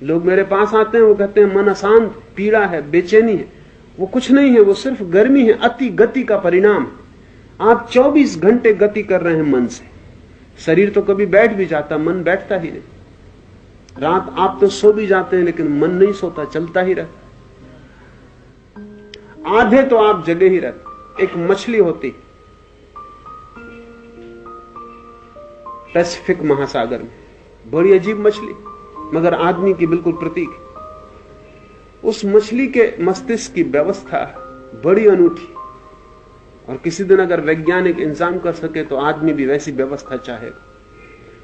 लोग मेरे पास आते हैं, वो कहते हैं मन अशांत, पीड़ा है, बेचैनी है। वो कुछ नहीं है, वो सिर्फ गर्मी है, अति गति का परिणाम। आप 24 घंटे गति कर रहे हैं मन से। शरीर तो कभी बैठ भी जाता, मन बैठता ही नहीं। रात आप तो सो भी जाते हैं, लेकिन मन नहीं सोता, चलता ही रहता। आधे तो आप जगे ही रहते। एक मछली होती पैसिफिक महासागर में, बड़ी अजीब मछली, मगर आदमी की बिल्कुल प्रतीक है। उस मछली के मस्तिष्क की व्यवस्था बड़ी अनूठी, और किसी दिन अगर वैज्ञानिक इंतजाम कर सके तो आदमी भी वैसी व्यवस्था चाहेगा।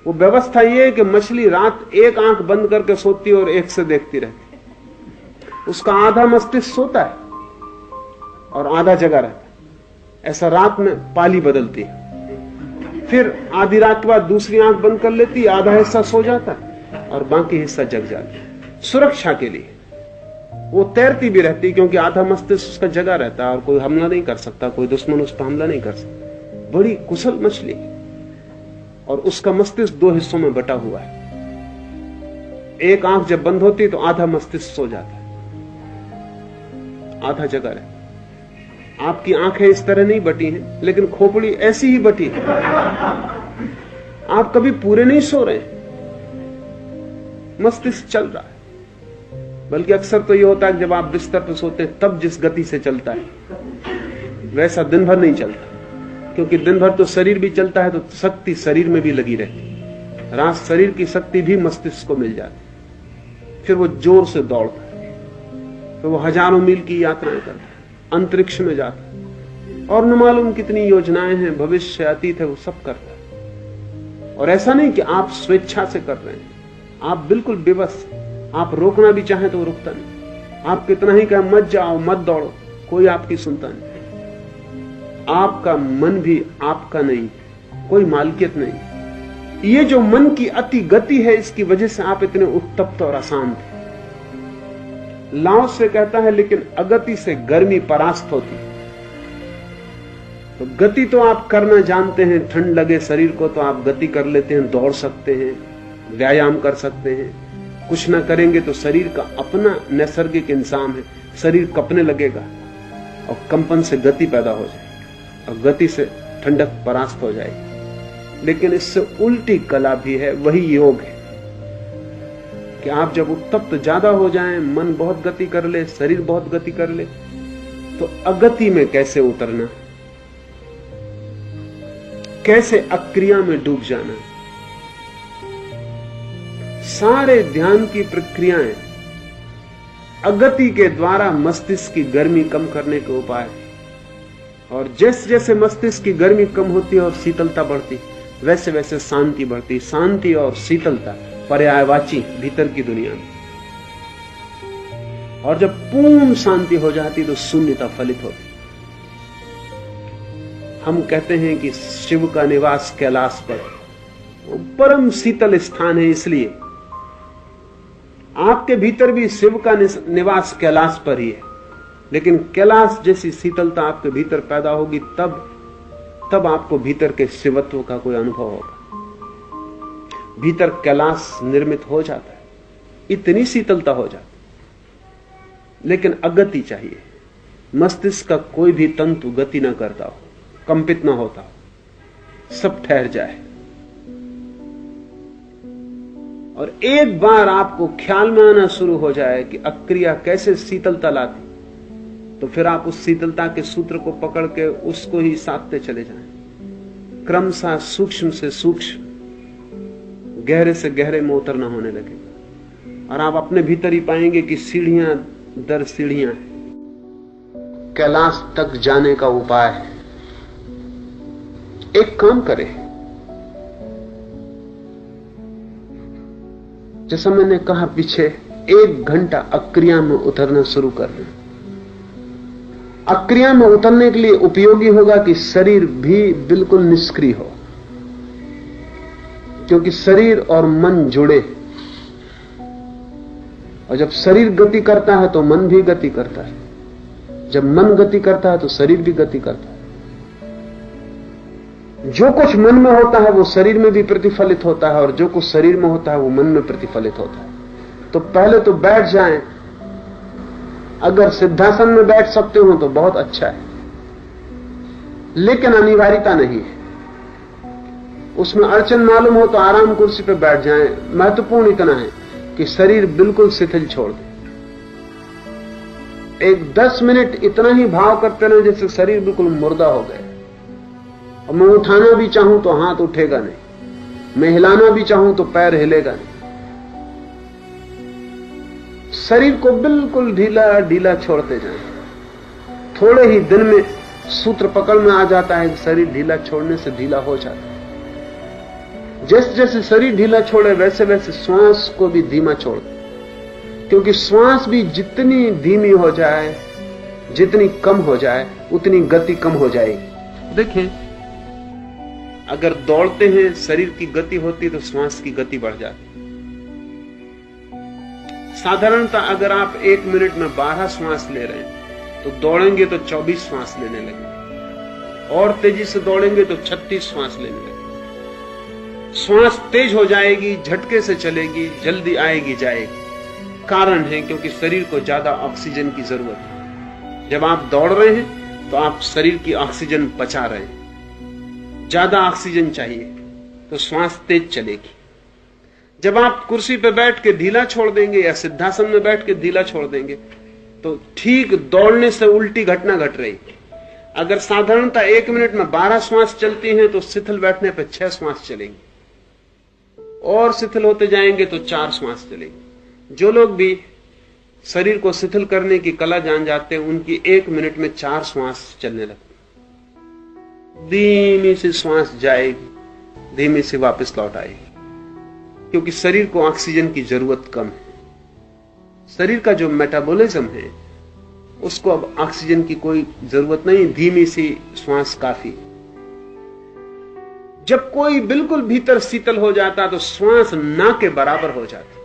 वो व्यवस्था ये है कि मछली रात एक आंख बंद करके सोती है और एक से देखती रहती है। उसका आधा मस्तिष्क सोता है और आधा जगा रहता है। ऐसा रात में पाली बदलती है। फिर आधी रात के बाद दूसरी आंख बंद कर लेती है, आधा हिस्सा सो जाता है और बाकी हिस्सा जग जाता है। सुरक्षा के लिए वो तैरती भी रहती है, क्योंकि आधा मस्तिष्क उसका जगा रहता है और कोई हमला नहीं कर सकता, कोई दुश्मन उस पर हमला नहीं कर सकता। बड़ी कुशल मछली, और उसका मस्तिष्क 2 हिस्सों में बटा हुआ है। एक आंख जब बंद होती है तो आधा मस्तिष्क सो जाता है, आधा जगा रहता है। आपकी आंखें इस तरह नहीं बटी हैं, लेकिन खोपड़ी ऐसी ही बटी है। आप कभी पूरे नहीं सो रहे, मस्तिष्क चल रहा है। बल्कि अक्सर तो यह होता है कि जब आप बिस्तर पर सोते हैं तब जिस गति से चलता है वैसा दिन भर नहीं चलता, क्योंकि दिन भर तो शरीर भी चलता है, तो शक्ति शरीर में भी लगी रहती। रात शरीर की शक्ति भी मस्तिष्क को मिल जाती, फिर वो जोर से दौड़ता है, फिर वो हजारों मील की यात्राएं करता है, अंतरिक्ष में जाता है, और न मालूम कितनी योजनाएं हैं, भविष्य अतीत है, वो सब करता है। और ऐसा नहीं कि आप स्वेच्छा से कर रहे हैं, आप बिल्कुल बेबस। आप रोकना भी चाहें तो वो रुकता नहीं। आप कितना ही कहें मत जाओ, मत दौड़ो, कोई आपकी सुनता नहीं। आपका मन भी आपका नहीं, कोई मालकियत नहीं। ये जो मन की अति गति है, इसकी वजह से आप इतने उत्तप्त और अशांत हैं। लाओ से कहता है, लेकिन अगति से गर्मी परास्त होती। तो गति तो आप करना जानते हैं, ठंड लगे शरीर को तो आप गति कर लेते हैं, दौड़ सकते हैं, व्यायाम कर सकते हैं। कुछ ना करेंगे तो शरीर का अपना नैसर्गिक इंसान है, शरीर कपने लगेगा और कंपन से गति पैदा हो जाएगी और गति से ठंडक परास्त हो जाएगी। लेकिन इससे उल्टी कला भी है, वही योग है कि आप जब उत्तप्त ज्यादा हो जाएं, मन बहुत गति कर ले, शरीर बहुत गति कर ले, तो अगति में कैसे उतरना, कैसे अक्रिया में डूब जाना। सारे ध्यान की प्रक्रियाएं अगति के द्वारा मस्तिष्क की गर्मी कम करने के उपाय। और जैसे जैसे मस्तिष्क की गर्मी कम होती है और शीतलता बढ़ती, वैसे वैसे शांति बढ़ती। शांति और शीतलता पर्यायवाची भीतर की दुनिया में। और जब पूर्ण शांति हो जाती तो शून्यता फलित होती। हम कहते हैं कि शिव का निवास कैलाश पर, वो परम शीतल स्थान है। इसलिए आपके भीतर भी शिव का निवास कैलाश पर ही है, लेकिन कैलाश जैसी शीतलता आपके भीतर पैदा होगी तब आपको भीतर के शिवत्व का कोई अनुभव होगा। भीतर कैलाश निर्मित हो जाता है, इतनी शीतलता हो जाती, लेकिन अगति चाहिए। मस्तिष्क का कोई भी तंतु गति ना करता हो, कंपित ना होता हो, सब ठहर जाए। और एक बार आपको ख्याल में आना शुरू हो जाए कि अक्रिया कैसे शीतलता लाती, तो फिर आप उस शीतलता के सूत्र को पकड़ के उसको ही साधते चले जाएं। क्रमशः सूक्ष्म से सूक्ष्म, गहरे से गहरे में उतरना होने लगेगा, और आप अपने भीतर ही पाएंगे कि सीढ़ियां दर सीढ़ियां कैलाश तक जाने का उपाय है। एक काम करें, जैसा मैंने कहा पीछे, 1 घंटा अक्रिया में उतरना शुरू कर दें। अक्रिया में उतरने के लिए उपयोगी होगा कि शरीर भी बिल्कुल निष्क्रिय हो, क्योंकि शरीर और मन जुड़े, और जब शरीर गति करता है तो मन भी गति करता है, जब मन गति करता है तो शरीर भी गति करता है। जो कुछ मन में होता है वो शरीर में भी प्रतिफलित होता है, और जो कुछ शरीर में होता है वो मन में प्रतिफलित होता है। तो पहले तो बैठ जाएं। अगर सिद्धासन में बैठ सकते हो तो बहुत अच्छा है, लेकिन अनिवार्यता नहीं है। उसमें अड़चन मालूम हो तो आराम कुर्सी पर बैठ जाएं। महत्वपूर्ण इतना है कि शरीर बिल्कुल शिथिल छोड़ दे। एक 10 मिनट इतना ही भाव करते रहे जैसे शरीर बिल्कुल मुर्दा हो गया। और मैं उठाना भी चाहूं तो हाथ उठेगा नहीं, मैं हिलाना भी चाहूं तो पैर हिलेगा नहीं। शरीर को बिल्कुल ढीला ढीला छोड़ते जाएं। थोड़े ही दिन में सूत्र पकड़ में आ जाता है कि शरीर ढीला छोड़ने से ढीला हो जाता है। जैसे जैसे शरीर ढीला छोड़े वैसे वैसे श्वास को भी धीमा छोड़ दे, क्योंकि श्वास भी जितनी धीमी हो जाए, जितनी कम हो जाए, उतनी गति कम हो जाएगी। देखिए, अगर दौड़ते हैं शरीर की गति होती तो श्वास की गति बढ़ जाती। साधारणतः अगर आप 1 मिनट में 12 श्वास ले रहे हैं तो दौड़ेंगे तो 24 श्वास लेने लगेंगे, और तेजी से दौड़ेंगे तो 36 श्वास लेने लगेंगे। श्वास तेज हो जाएगी, झटके से चलेगी, जल्दी आएगी जाएगी। कारण है क्योंकि शरीर को ज्यादा ऑक्सीजन की जरूरत है। जब आप दौड़ रहे हैं तो आप शरीर की ऑक्सीजन पचा रहे हैं, ज्यादा ऑक्सीजन चाहिए तो श्वास तेज चलेगी। जब आप कुर्सी पर बैठ के ढीला छोड़ देंगे या सिद्धासन में बैठ के ढीला छोड़ देंगे तो ठीक दौड़ने से उल्टी घटना घट रही। अगर साधारणतः 1 मिनट में 12 श्वास चलती हैं तो शिथिल बैठने पर 6 श्वास चलेंगी, और शिथिल होते जाएंगे तो 4 श्वास चलेंगी। जो लोग भी शरीर को शिथिल करने की कला जान जाते हैं उनकी 1 मिनट में 4 श्वास चलने लगती। धीमी सी श्वास जाएगी, धीमी से वापस लौट आएगी, क्योंकि शरीर को ऑक्सीजन की जरूरत कम है। शरीर का जो मेटाबॉलिज्म है उसको अब ऑक्सीजन की कोई जरूरत नहीं, धीमी सी श्वास काफी। जब कोई बिल्कुल भीतर शीतल हो जाता तो श्वास ना के बराबर हो जाती।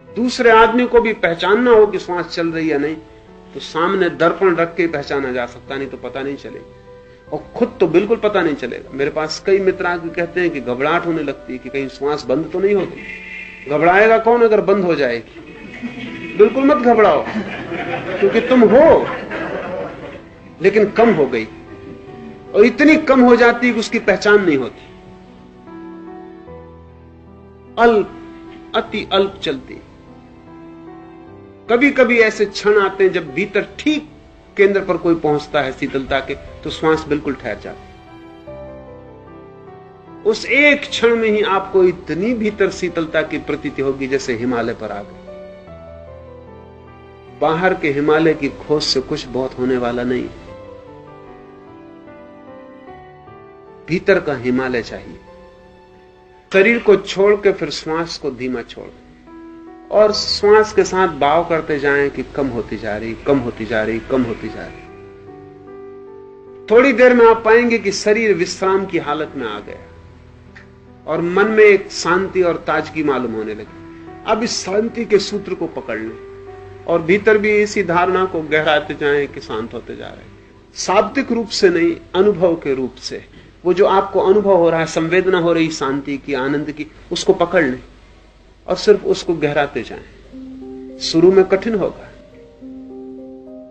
दूसरे आदमी को भी पहचानना हो कि श्वास चल रही है नहीं तो सामने दर्पण रख के पहचाना जा सकता, नहीं तो पता नहीं चलेगा। और खुद तो बिल्कुल पता नहीं चलेगा। मेरे पास कई मित्र आके कहते हैं कि घबराहट होने लगती है कि कहीं श्वास बंद तो नहीं होगी। घबराएगा कौन अगर बंद हो जाएगी? बिल्कुल मत घबराओ, क्योंकि तुम हो, लेकिन कम हो गई, और इतनी कम हो जाती है कि उसकी पहचान नहीं होती। अल्प, अति अल्प चलती। कभी कभी ऐसे क्षण आते हैं जब भीतर ठीक केंद्र पर कोई पहुंचता है शीतलता के, तो श्वास बिल्कुल ठहर जाती। उस एक क्षण में ही आपको इतनी भीतर शीतलता की प्रतीति होगी जैसे हिमालय पर आ गए। बाहर के हिमालय की खोज से कुछ बहुत होने वाला नहीं, भीतर का हिमालय चाहिए। शरीर को छोड़ के फिर श्वास को धीमा छोड़, और श्वास के साथ भाव करते जाएं कि कम होती जा रही, कम होती जा रही, कम होती जा रही। थोड़ी देर में आप पाएंगे कि शरीर विश्राम की हालत में आ गया और मन में एक शांति और ताजगी मालूम होने लगी। अब इस शांति के सूत्र को पकड़ लें और भीतर भी इसी धारणा को गहराते जाएं कि शांत होते जा रहे हैं। शाब्दिक रूप से नहीं, अनुभव के रूप से। वो जो आपको अनुभव हो रहा है, संवेदना हो रही शांति की, आनंद की, उसको पकड़ लें और सिर्फ उसको गहराते जाएं। शुरू में कठिन होगा,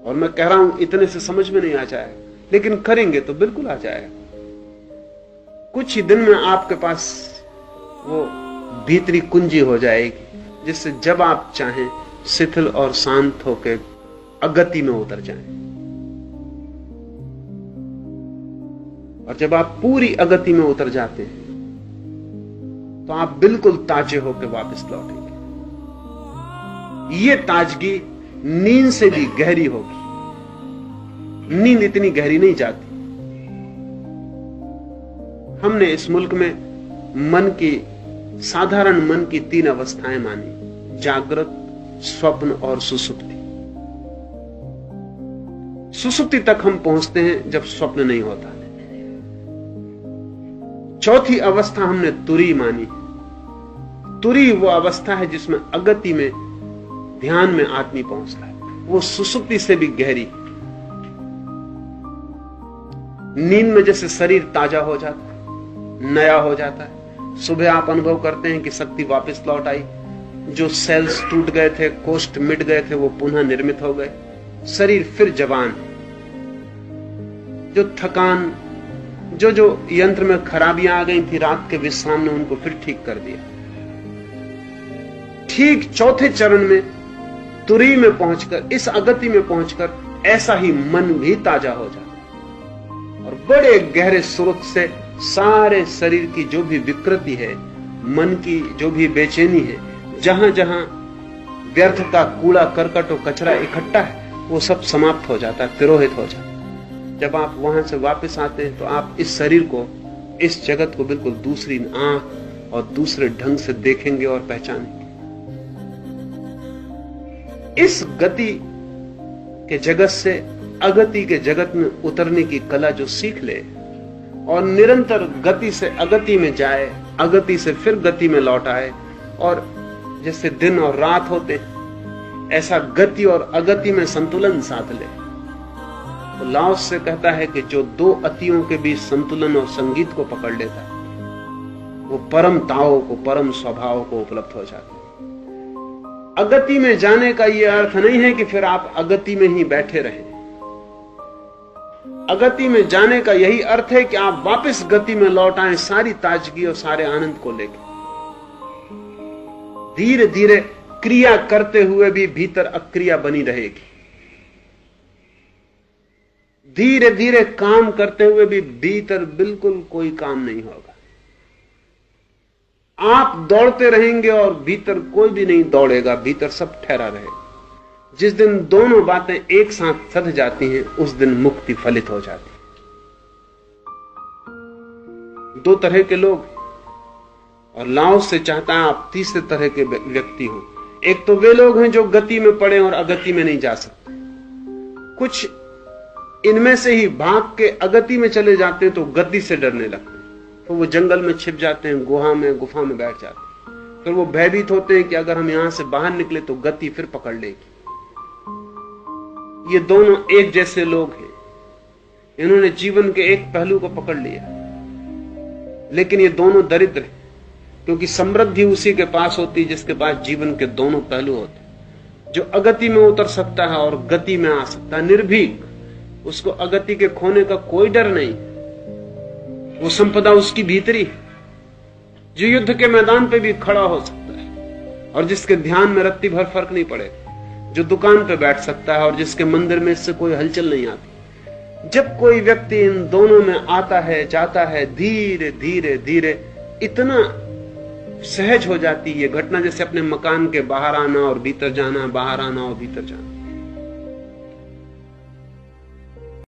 और मैं कह रहा हूं इतने से समझ में नहीं आ जाएगा, लेकिन करेंगे तो बिल्कुल आ जाएगा। कुछ ही दिन में आपके पास वो भीतरी कुंजी हो जाएगी जिससे जब आप चाहें शिथिल और शांत होकर अगति में उतर जाएं। और जब आप पूरी अगति में उतर जाते हैं तो आप बिल्कुल ताजे होकर वापस लौटेंगे। ये ताजगी नींद से भी गहरी होगी। नींद इतनी गहरी नहीं जाती। हमने इस मुल्क में मन की, साधारण मन की 3 अवस्थाएं मानी: जागृत, स्वप्न और सुसुप्ति। सुसुप्ति तक हम पहुंचते हैं जब स्वप्न नहीं होता। चौथी अवस्था हमने तुरी मानी। तुरी वो अवस्था है जिसमें अगति में, ध्यान में आदमी पहुंचता है। वो सुसुप्ति से भी गहरी। नींद में जैसे शरीर ताजा हो जाता है, नया हो जाता है, सुबह आप अनुभव करते हैं कि शक्ति वापस लौट आई, जो सेल्स टूट गए थे, कोष्ठ मिट गए थे, वो पुनः निर्मित हो गए, शरीर फिर जवान। जो थकान, जो यंत्र में खराबियां आ गई थी रात के विश्राम ने उनको फिर ठीक कर दिया। ठीक चौथे चरण में, तुरी में पहुंचकर, इस अगति में पहुंचकर ऐसा ही मन भी ताजा हो जाता और बड़े गहरे स्रोत से सारे शरीर की जो भी विकृति है, मन की जो भी बेचैनी है, जहां जहां व्यर्थ का कूड़ा करकट और कचरा इकट्ठा है, वो सब समाप्त हो जाता है, तिरोहित हो जाता है। जब आप वहां से वापस आते हैं तो आप इस शरीर को, इस जगत को बिल्कुल दूसरी आंख और दूसरे ढंग से देखेंगे और पहचानेंगे। इस गति के जगत से अगति के जगत में उतरने की कला जो सीख ले और निरंतर गति से अगति में जाए, अगति से फिर गति में लौट आए, और जैसे दिन और रात होते ऐसा गति और अगति में संतुलन साध ले। तो लाओस से कहता है कि जो दो अतियों के बीच संतुलन और संगीत को पकड़ लेता है वो परम ताओ को, परम स्वभाव को उपलब्ध हो जाता है। अगति में जाने का यह अर्थ नहीं है कि फिर आप अगति में ही बैठे रहें। अगति में जाने का यही अर्थ है कि आप वापस गति में लौट आए, सारी ताजगी और सारे आनंद को लेकर। धीरे धीरे क्रिया करते हुए भी भीतर अक्रिया बनी रहेगी, धीरे धीरे काम करते हुए भी भीतर बिल्कुल कोई काम नहीं होगा। आप दौड़ते रहेंगे और भीतर कोई भी नहीं दौड़ेगा, भीतर सब ठहरा रहेगा। जिस दिन दोनों बातें एक साथ सध जाती हैं उस दिन मुक्ति फलित हो जाती है। दो तरह के लोग, और लाओस से चाहता है आप तीसरे तरह के व्यक्ति हो। एक तो वे लोग हैं जो गति में पड़े और अगति में नहीं जा सकते। कुछ इनमें से ही भाग के अगति में चले जाते हैं तो गति से डरने लगते हैं, तो वो जंगल में छिप जाते हैं, गुफा में बैठ जाते हैं। फिर वो भयभीत होते हैं कि अगर हम यहां से बाहर निकले तो गति फिर पकड़ लेगी। ये दोनों एक जैसे लोग हैं, इन्होंने जीवन के एक पहलू को पकड़ लिया, लेकिन ये दोनों दरिद्र हैं, क्योंकि समृद्धि उसी के पास होती जिसके पास जीवन के दोनों पहलू होते। जो अगति में उतर सकता है और गति में आ सकता है निर्भीक, उसको अगति के खोने का कोई डर नहीं, वो संपदा उसकी भीतरी है। जो युद्ध के मैदान पे भी खड़ा हो सकता है और जिसके ध्यान में रत्ती भर फर्क नहीं पड़ेगा, जो दुकान पे बैठ सकता है और जिसके मंदिर में इससे कोई हलचल नहीं आती। जब कोई व्यक्ति इन दोनों में आता है, जाता है, धीरे धीरे धीरे इतना सहज हो जाती है घटना, जैसे अपने मकान के बाहर आना और भीतर जाना, बाहर आना और भीतर जाना।